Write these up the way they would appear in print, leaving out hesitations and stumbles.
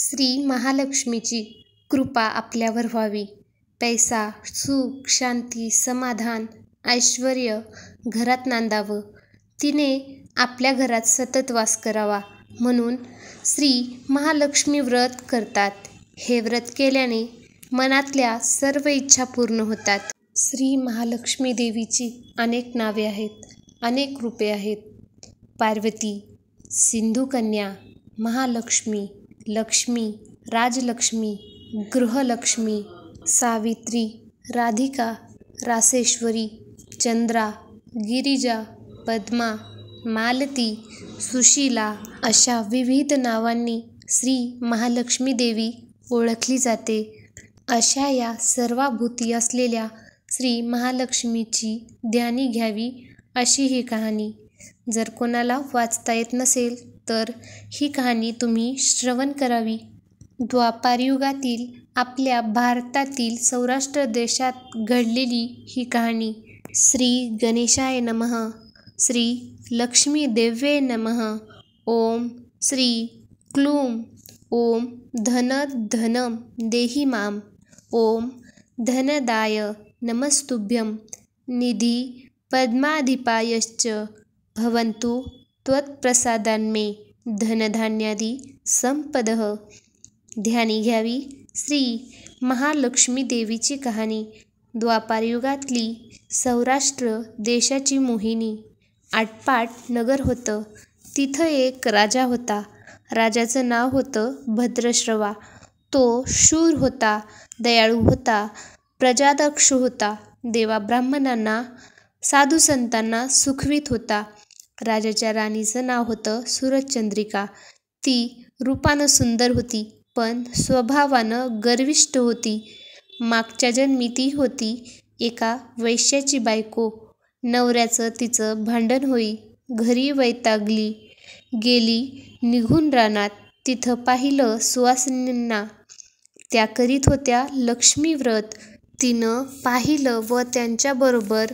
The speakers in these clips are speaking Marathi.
श्री महालक्ष्मीची कृपा आपल्यावर व्हावी. पैसा, सुख, शांती, समाधान, ऐश्वर्य घरात नांदावं. तिने आपल्या घरात सतत वास करावा म्हणून श्री महालक्ष्मी व्रत करतात. हे व्रत केल्याने मनातल्या सर्व इच्छा पूर्ण होतात. श्री महालक्ष्मी देवीची अनेक नावे आहेत, अनेक रूपे आहेत. पार्वती, सिंधुकन्या, महालक्ष्मी, लक्ष्मी, राजलक्ष्मी, गृहलक्ष्मी, सावित्री, राधिका, रासेश्वरी, चंद्रा, गिरिजा, पद्मा, मालती, सुशीला अशा विविध नावांनी श्री महालक्ष्मी देवी ओळखली जाते. अशा या सर्वाभूती असलेल्या श्री महालक्ष्मीची ध्यानी घ्यावी अशी ही कहाणी. जर कोणाला वाचता येत नसेल तर ही कहाणी तुम्ही श्रवण करावी. द्वापारयुगातील आपल्या भारतातील सौराष्ट्र देशात घडलेली ही कहाणी. श्री गणेशाय नमः. श्री लक्ष्मी देव्ये नमः. ओम श्री क्लूम. ओम धन धनम देहि माम. ओम धनदाय नमस्तुभ्यं. निधी पद्माधिपायश्च भवन्तु त्वत्प्रसादान्मे धनधान्यादि संपदः. ध्यानी घ्यावी श्री महालक्ष्मी देवीची कहाणी. द्वापारयुगातली सौराष्ट्र देशाची मोहिनी. आटपाट नगर होतं. तिथं एक राजा होता. राजाचं नाव होतं भद्रश्रवा. तो शूर होता, दयाळू होता, प्रजादक्ष होता, देवाब्राह्मणांना, साधुसंतांना सुखवीत होता. राजाच्या राणीचं नाव होतं सुरचंद्रिका. ती रूपानं सुंदर होती, पण स्वभावानं गर्विष्ठ होती. मागच्या जन्मी ती होती एका वैश्याची बायको. नवऱ्याचं तिचं भांडण होई. घरी वैतागली. गेली निघून रानात. तिथं पाहिलं सुवासिनींना. त्या करीत होत्या लक्ष्मी व्रत. तिनं पाहिलं व त्यांच्याबरोबर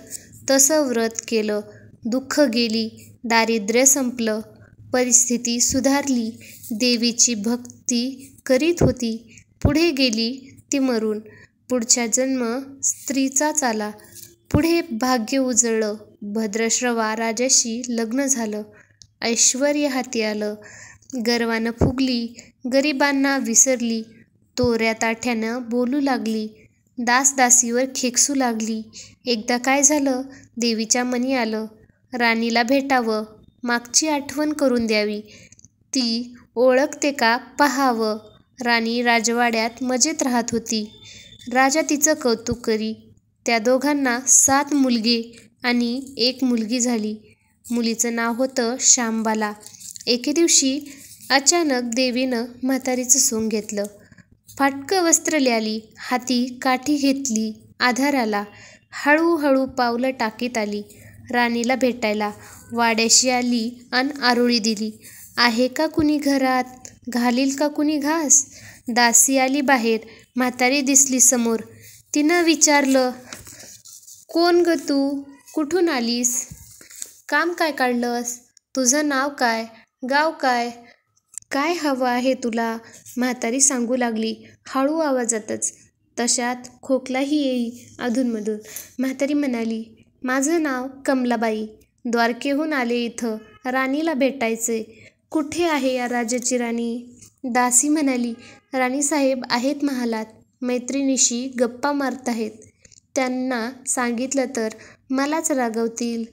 तसं व्रत केलं. दुःख गेली, दारिद्र्य संपलं, परिस्थिती सुधारली. देवीची भक्ती करीत होती. पुढे गेली ती मरून. पुढचा जन्म स्त्रीचाच आला. पुढे भाग्य उजळलं. भद्रश्रवा राजाशी लग्न झालं. ऐश्वर्य हाती आलं. गर्वानं फुगली. गरिबांना विसरली. तोऱ्या ताठ्यानं बोलू लागली. दासदासीवर खेकसू लागली. एकदा काय झालं, देवीच्या मनी आलं राणीला भेटावं, मागची आठवण करून द्यावी, ती ओळखते का पाहावं. राणी राजवाड्यात मजेत राहत होती. राजा तिचं कौतुक करी. त्या दोघांना 7 मुलगे आणि 1 मुलगी झाली. मुलीचं नाव होतं शांबाला. एके दिवशी अचानक देवीनं म्हातारीचं सोंग घेतलं. फाटकं वस्त्र ल्याली, हाती काठी घेतली. आधार आला. हळूहळू पावलं टाकीत आली. राणीला भेटायला वाड्याशी आली अन आरोळी दिली. आहे का कुणी घरात, घालील का कुणी घास. दासी आली बाहेर. म्हातारी दिसली समोर. तिनं विचारलं, कोण ग तू, कुठून आलीस, काम काय काढलंस, तुझं नाव काय, गाव काय, काय हवं आहे तुला. म्हातारी सांगू लागली हळू आवाजातच. तशात खोकलाही येई अधूनमधून. म्हातारी म्हणाली, माझं नाव कमलाबाई, द्वारकेहून आले इथं राणीला भेटायचे. कुठे आहे या राजाची राणी. दासी म्हणाली, राणीसाहेब आहेत महालात, मैत्रिणीशी गप्पा मारत आहेत. त्यांना सांगितलं तर मलाच रागवतील.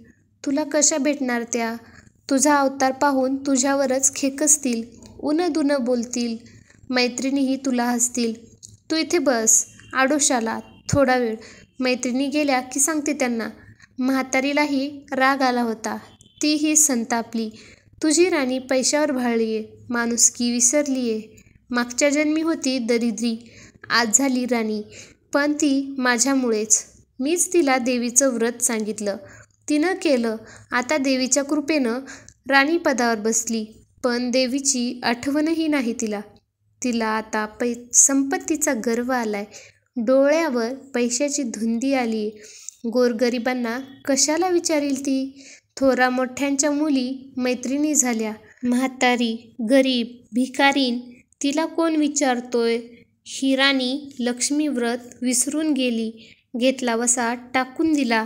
तुला कशा भेटणार त्या. तुझा अवतार पाहून तुझ्यावरच खेकसतील, उनदुनं बोलतील. मैत्रिणीही तुला हसतील. तू इथे बस आडोशाला थोडा वेळ. मैत्रिणी गेल्या की सांगते त्यांना. म्हातारीलाही राग आला होता. तीही संतापली. तुझी राणी पैशावर भाळलीये, माणुसकी विसरलीये. मागच्या जन्मी होती दरिद्री, आज झाली राणी, पण ती माझ्यामुळेच. मीच तिला देवीचं व्रत सांगितलं, तिनं केलं. आता देवीच्या कृपेनं राणीपदावर बसली, पण देवीची आठवणही नाही तिला. तिला आता संपत्तीचा गर्व आलाय. डोळ्यावर पैशाची धुंदी आलीये. गोरगरिबांना कशाला विचारील ती. थोरा मोठ्यांच्या मुली मैत्रिणी झाल्या. म्हातारी, गरीब, भिकारीन तिला कोण विचारतोय? ही राणी लक्ष्मी व्रत विसरून गेली. घेतला वसा टाकून दिला.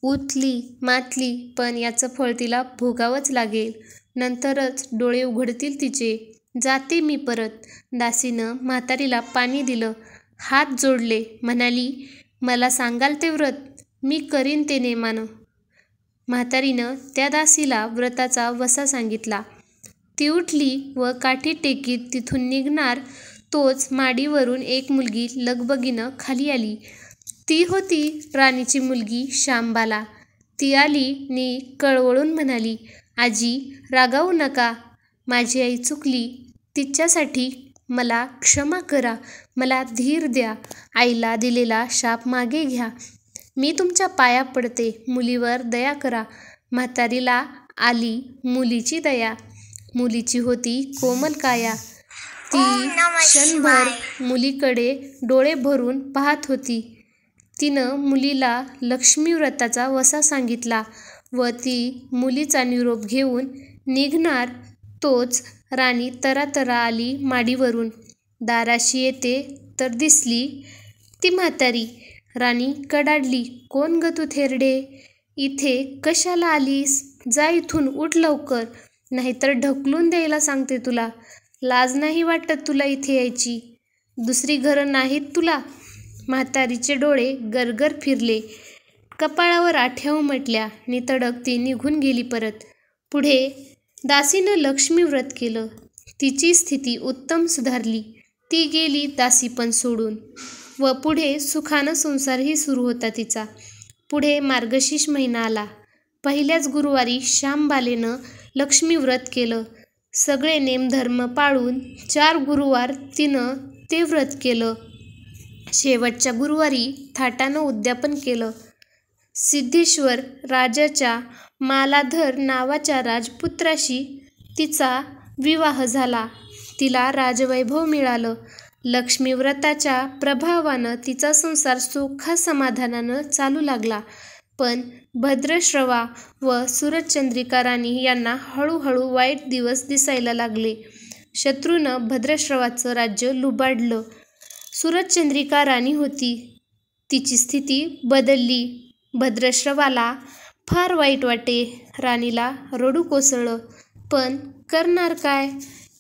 उठली मातली, पण याचं फळ तिला भोगावंच लागेल. नंतरच डोळे उघडतील तिचे. जाते मी परत. दासीनं म्हातारीला पाणी दिलं, हात जोडले, म्हणाली, मला सांगाल ते व्रत, मी करीन ते नेमानं. म्हातारीनं त्या दासीला व्रताचा वसा सांगितला. ती उठली व काठी टेकीत तिथून निघणार तोच माडीवरून एक मुलगी लगबगीनं खाली आली. ती होती राणीची मुलगी शांबाला. ती आली नि कळवळून म्हणाली, आजी रागावू नका. माझी आई चुकली. तिच्यासाठी मला क्षमा करा. मला धीर द्या. आईला दिलेला शाप मागे घ्या. मी तुमच्या पाया पडते. मुलीवर दया करा. म्हातारीला आली मुलीची दया. मुलीची होती कोमल काया. ती क्षणभर मुलीकडे डोळे भरून पाहत होती. तिनं मुलीला लक्ष्मी व्रताचा वसा सांगितला व ती मुलीचा निरोप घेऊन निघणार तोच राणी तरातरा आली माडीवरून. दाराशी येते तर दिसली ती म्हातारी. राणी कडाडली, कोण ग तू थेरडे? इथे कशाला आलीस? जा इथून, उठ लवकर, नाहीतर ढकलून द्यायला सांगते तुला. लाज नाही वाटत तुला इथे यायची? दुसरी घरं नाहीत तुला? म्हातारीचे डोळे गरगर फिरले. कपाळावर आठ्या उमटल्या नि तडक ती निघून गेली परत. पुढे दासीनं लक्ष्मी व्रत केलं. तिची स्थिती उत्तम सुधारली. ती गेली दासीपण सोडून व पुढे सुखानं संसारही सुरू होता तिचा. पुढे मार्गशीर्ष महिना आला. पहिल्याच गुरुवारी शांबालेनं लक्ष्मी व्रत केलं. सगळे नेमधर्म पाळून 4 गुरुवार तिनं ते व्रत केलं. शेवटच्या गुरुवारी थाटानं उद्यापन केलं. सिद्धेश्वर राजाच्या मालाधर नावाच्या राजपुत्राशी तिचा विवाह झाला. तिला राजवैभव मिळालं. लक्ष्मी व्रताच्या प्रभावानं तिचा संसार सुखासमाधानानं चालू लागला. पण भद्रश्रवा व सुरचंद्रिका राणी यांना हळूहळू वाईट दिवस दिसायला लागले. शत्रूनं भद्रश्रवाचं राज्य लुबाडलं. सुरचंद्रिका राणी होती. तिची स्थिती बदलली. भद्रश्रवाला फार वाईट वाटे. राणीला रडू कोसळलं. पण करणार काय?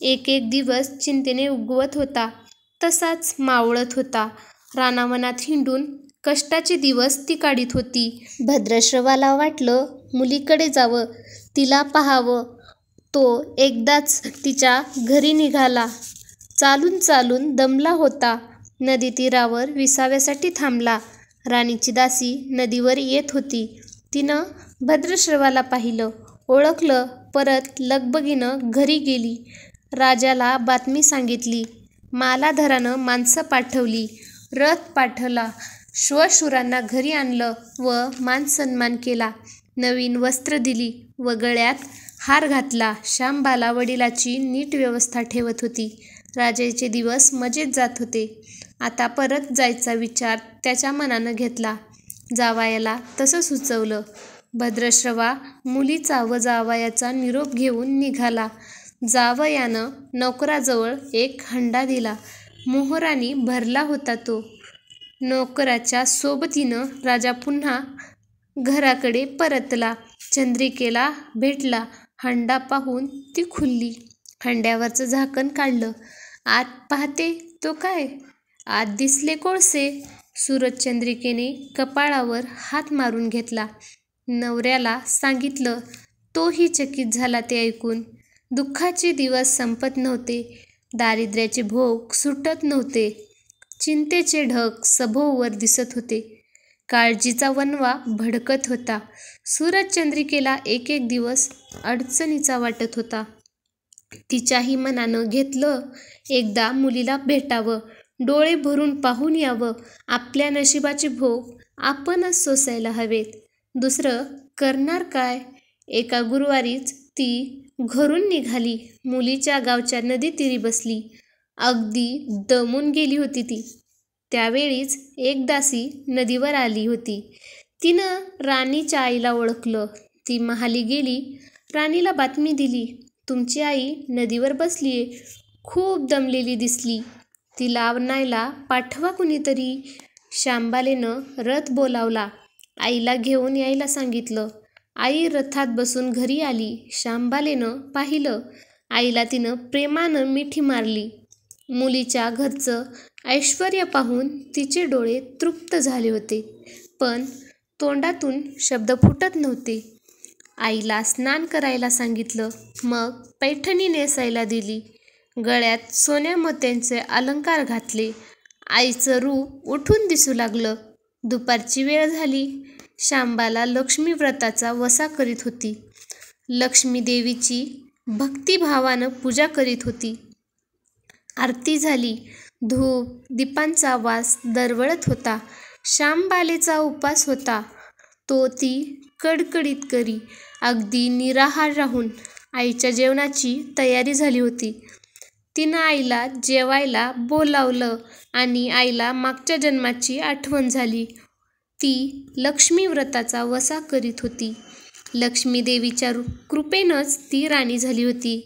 एक एक दिवस चिंतेने उगवत होता तसाच मावळत होता. रानावनात हिंडून कष्टाचे दिवस ती काढीत होती. भद्रश्रवाला वाटलं मुलीकडे जावं, तिला पाहावं. तो एकदाच तिच्या घरी निघाला. चालून चालून दमला होता. नदी तीरावर विसाव्यासाठी थांबला. राणीची दासी नदीवर येत होती. तिनं भद्रश्रवाला पाहिलं, ओळखलं. परत लगबगीनं घरी गेली. राजाला बातमी सांगितली. मालाधरानं माणसं पाठवली. रथ पाठवला. श्वशुरांना घरी आणलं व मानसन्मान केला. नवीन वस्त्र दिली व गळ्यात हार घातला. शांबाला वडिलाची नीट व्यवस्था ठेवत होती. राजाचे दिवस मजेत जात होते. आता परत जायचा विचार त्याच्या मनानं घेतला. जावयाला तसं सुचवलं. भद्रश्रवा मुलीचा व जावयाचा निरोप घेऊन निघाला. जावयानं नोकराजवळ एक हंडा दिला. मोहरानी भरला होता तो. नोकराच्या सोबतीनं राजा पुन्हा घराकडे परतला. चंद्रिकेला भेटला. हंडा पाहून ती खुलली. हंड्यावरचं झाकण काढलं. आत पाहते तो काय? आत दिसले कोळसे. सुरचंद्रिकेने कपाळावर हात मारून घेतला. नवऱ्याला सांगितलं. तोही चकित झाला ते ऐकून. दुःखाचे दिवस संपत नव्हते. दारिद्र्याचे भोग सुटत नव्हते. चिंतेचे ढग सभोवर दिसत होते. काळजीचा वणवा भडकत होता. सुरचंद्रिकेला एक एक दिवस अडचणीचा वाटत होता. तिच्याही मनानं घेतलं एकदा मुलीला भेटावं, डोळे भरून पाहून यावं. आपल्या नशिबाचे भोग आपणच सोसायला हवेत. दुसरं करणार काय? एका गुरुवारीच ती घरून निघाली. मुलीच्या गावच्या नदीतीरी बसली. अगदी दमून गेली होती ती. त्यावेळीच एक दासी नदीवर आली होती. तिनं राणीच्या आईला ओळखलं. ती महाली गेली. राणीला बातमी दिली. तुमची आई नदीवर बसलीये. खूप दमलेली दिसली. तिला आणायला पाठवा कुणीतरी. शांबालेनं रथ बोलावला. आईला घेऊन यायला सांगितलं. आई रथात बसून घरी आली. शांबालेनं पाहिलं. आईला तिनं प्रेमानं मिठी मारली. मुलीच्या घरचं ऐश्वर्य पाहून तिचे डोळे तृप्त झाले होते, पण तोंडातून शब्द फुटत नव्हते. आईला स्नान करायला सांगितलं. मग पैठणी नेसायला दिली. गळ्यात सोन्या मोत्यांचे अलंकार घातले. आईचं रूप उठून दिसू लागलं. दुपारची वेळ झाली. शांबाला लक्ष्मी व्रताचा वसा करीत होती. लक्ष्मी देवीची भक्तिभावानं पूजा करीत होती. आरती झाली. धूप दीपांचा वास दरवळत होता. शांबालेचा उपास होता. तो ती कडकडीत करी. अगदी निराहार राहून आईच्या जेवणाची तयारी झाली होती. तिनं आईला जेवायला बोलावलं आणि आईला मागच्या जन्माची आठवण झाली. ती लक्ष्मी व्रताचा वसा करीत होती. लक्ष्मी देवीच्या कृपेनंच ती राणी झाली होती.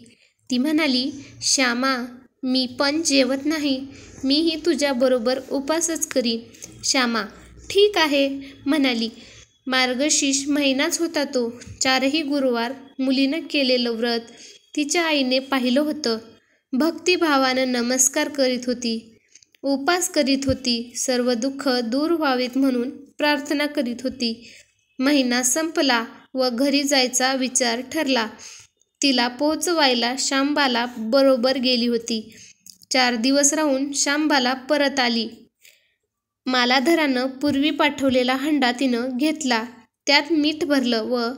ती म्हणाली, श्यामा, मी पण जेवत नाही. मीही तुझ्याबरोबर उपासच करीन. श्यामा ठीक आहे म्हणाली. मार्गशीर्ष महिनाच होता तो. 4ही गुरुवार मुलीनं केलेलं व्रत तिच्या आईने पाहिलं होतं. भक्तिभावानं नमस्कार करीत होती, उपास करीत होती, सर्व दुःख दूर व्हावेत म्हणून प्रार्थना करीत होती. महिना संपला व घरी जायचा विचार ठरला. तिला पोहोचवायला शांबाला बरोबर गेली होती. 4 दिवस राहून शांबाला परत आली. मालाधरानं पूर्वी पाठवलेला हंडा तिनं घेतला. त्यात मीठ भरलं व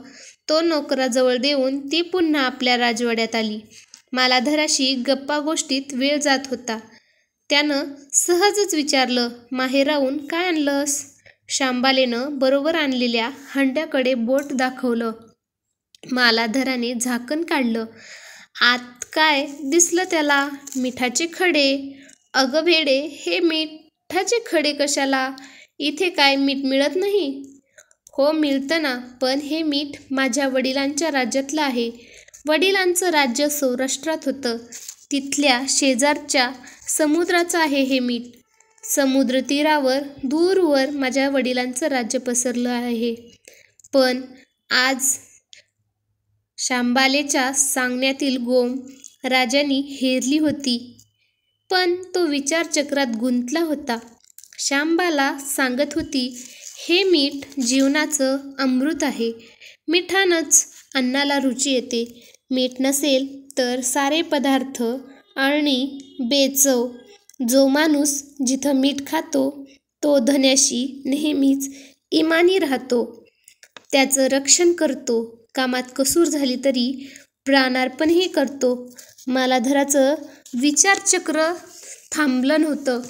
तो नोकराजवळ देऊन ती पुन्हा आपल्या राजवाड्यात आली. मालाधराशी गप्पा गोष्टीत वेळ जात होता. त्यानं सहजच विचारलं, माहेराहून काय आणलंस? शांबालेनं बरोबर आणलेल्या हंड्याकडे बोट दाखवलं. मालाधराने झाकण काढलं. आत काय दिसलं त्याला? मिठाचे खडे. अगं भेडे, हे मिठाचे खडे कशाला? इथे काय मीठ मिळत नाही? हो मिळतं ना, पण हे मीठ माझ्या वडिलांच्या राज्यातलं आहे. वडिलांचं राज्य सौराष्ट्रात होतं. तिथल्या शेजारच्या समुद्राचं आहे हे मीठ. समुद्रतीरावर दूरवर माझ्या वडिलांचं राज्य पसरलं आहे. पण आज शांबालेच्या सांगण्यातील गोम राजांनी हेरली होती. पण तो विचारचक्रात गुंतला होता. शांबाला सांगत होती, हे मीठ जीवनाचं अमृत आहे. मिठानंच अन्नाला रुची येते. मीठ नसेल तर सारे पदार्थ आणि बेचव. जो माणूस जिथं मीठ खातो तो धन्याशी नेहमीच इमानी राहतो. त्याचं रक्षण करतो. कामात कसूर झाली तरी प्राणार्पणही करतो. मालाधराचं विचारचक्र थांबलं नव्हतं.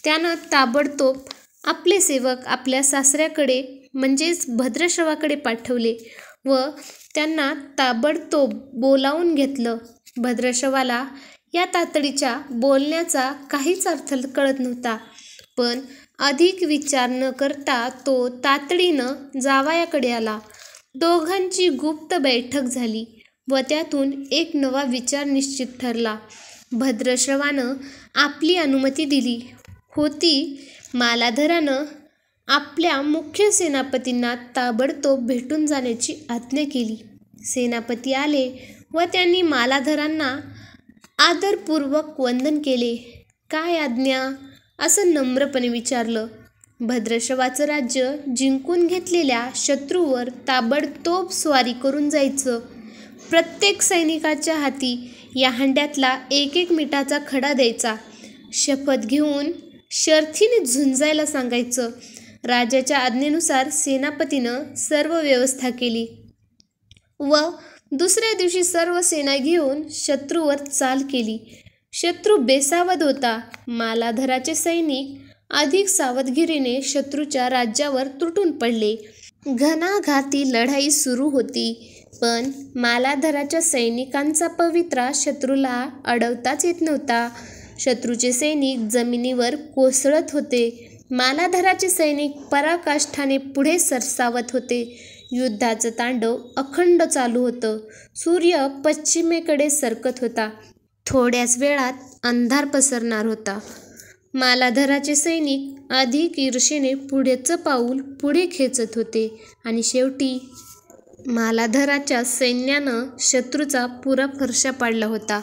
त्यानं ताबडतोब आपले सेवक आपल्या सासऱ्याकडे म्हणजेच भद्रश्रवाकडे पाठवले व त्यांना ताबडतोब बोलावून घेतलं. भद्रश्रवाला या तातडीच्या बोलण्याचा काहीच अर्थ कळत नव्हता, पण अधिक विचार न करता तो तातडीनं जावयाकडे आला. दोघांची गुप्त बैठक झाली व त्यातून एक नवा विचार निश्चित ठरला. भद्रश्रवानं आपली अनुमती दिली होती. मालाधरानं आपल्या मुख्य सेनापतींना ताबडतोब भेटून जाण्याची आज्ञा केली. सेनापती आले व त्यांनी मालाधरांना आदरपूर्वक वंदन केले. काय आज्ञा? असं नम्रपणे विचारलं. भद्रश्रवाचं राज्य जिंकून घेतलेल्या शत्रूवर ताबडतोब स्वारी करून जायचं. प्रत्येक सैनिकाच्या हाती या हंड्यातला एक मिठाचा खडा द्यायचा. शपथ घेऊन शर्थीने झुंजायला सांगायचं. राजाच्या आज्ञेनुसार सेनापतीनं सर्व व्यवस्था केली व दुसऱ्या दिवशी सर्व सेना घेऊन शत्रूवर चाल केली. शत्रू बेसावध होता. मालाधराचे सैनिक अधिक सावधगिरीने शत्रूच्या राज्यावर तुटून पडले. घणाघाती लढाई सुरू होती, पण मालाधराच्या सैनिकांचा पवित्रा शत्रूला अडवताच येत नव्हता. शत्रूचे सैनिक जमिनीवर कोसळत होते. मालाधराचे सैनिक पराकाष्ठाने पुढे सरसावत होते. युद्धाचं तांडव अखंड चालू होतं. सूर्य पश्चिमेकडे सरकत होता. थोड्याच वेळात अंधार पसरणार होता. मालाधराचे सैनिक अधिक ईर्षेने पुढचं पाऊल पुढे खेचत होते आणि शेवटी मालाधराच्या सैन्यानं शत्रूचा पुरा फरशा पाडला होता.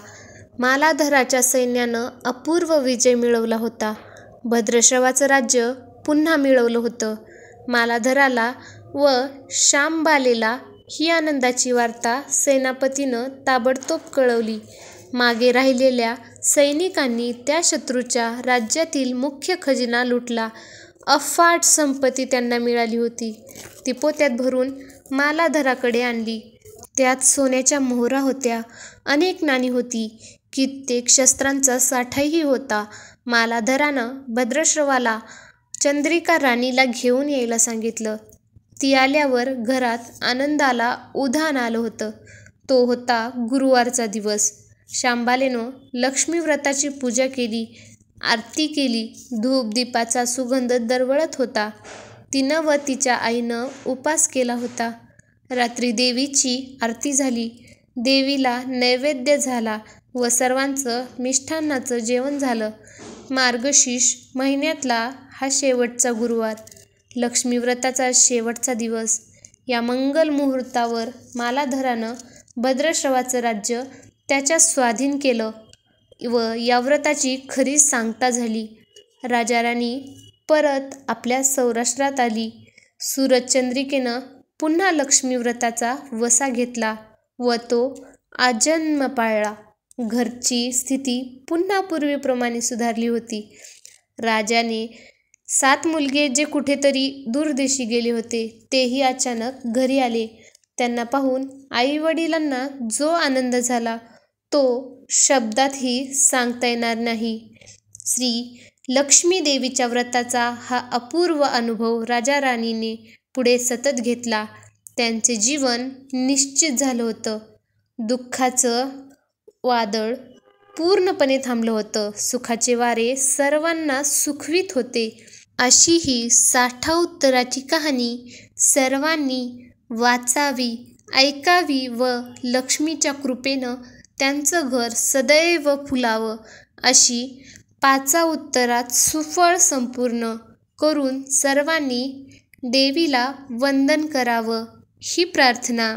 मालाधराच्या सैन्यानं अपूर्व विजय मिळवला होता. भद्रश्रवाचं राज्य पुन्हा मिळवलं होतं. मालाधराला व शांबालेला ही आनंदाची वार्ता सेनापतीनं ताबडतोब कळवली. मागे राहिलेल्या सैनिकांनी त्या शत्रूच्या राज्यातील मुख्य खजिना लुटला. अफाट संपत्ती त्यांना मिळाली होती. ती पोत्यात भरून मालाधराकडे आणली. त्यात सोन्याच्या मोहरा होत्या, अनेक नाणी होती, कित्येक शस्त्रांचा साठाही होता. मालाधरानं भद्रश्रवाला चंद्रिका राणीला घेऊन यायला सांगितलं. ती आल्यावर घरात आनंदाला उधाण आलं होतं. तो होता गुरुवारचा दिवस. शांबालेनं लक्ष्मीव्रताची पूजा केली, आरती केली. धूपदीपाचा सुगंध दरवळत होता. तिनं व तिच्या आईनं उपास केला होता. रात्री देवीची आरती झाली. देवीला नैवेद्य झाला व सर्वांचं मिष्टान्नाचं जेवण झालं. मार्गशीर्ष महिन्यातला हा शेवटचा गुरुवार, लक्ष्मीव्रताचा शेवटचा दिवस. या मंगल मुहूर्तावर मालाधरानं भद्रश्रवाचं राज्य त्याच्या स्वाधीन केलं व या व्रताची खरी सांगता झाली. राजाराणी परत आपल्या सौराष्ट्रात आली. सूरजचंद्रिकेनं पुन्हा लक्ष्मीव्रताचा वसा घेतला व तो आजन्म पाळला. घरची स्थिती पुन्हा पूर्वीप्रमाणे सुधारली होती. राजाने 7 मुलगे जे कुठेतरी दूरदेशी गेले होते तेही अचानक घरी आले. त्यांना पाहून आईवडिलांना जो आनंद झाला तो शब्दातही सांगता येणार नाही. श्री लक्ष्मी देवीच्या व्रताचा हा अपूर्व अनुभव राजा राणीने पुढे सतत घेतला. त्यांचे जीवन निश्चित झालं होतं. दुःखाचं वादळ पूर्णपणे थांबलं होतं. सुखाचे वारे सर्वांना सुखवीत होते. अशी ही 60 उत्तराची कहाणी सर्वांनी वाचावी, ऐकावी व लक्ष्मीच्या कृपेनं त्यांचं घर सदैव फुलावं अशी 5 उत्तरात सुफळ संपूर्ण करून सर्वांनी देवीला वंदन करावं ही प्रार्थना.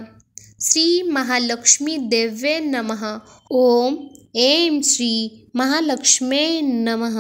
श्री महालक्ष्मी देव्ये नमः. ओम ऐं श्री महालक्ष्म्यै नमः.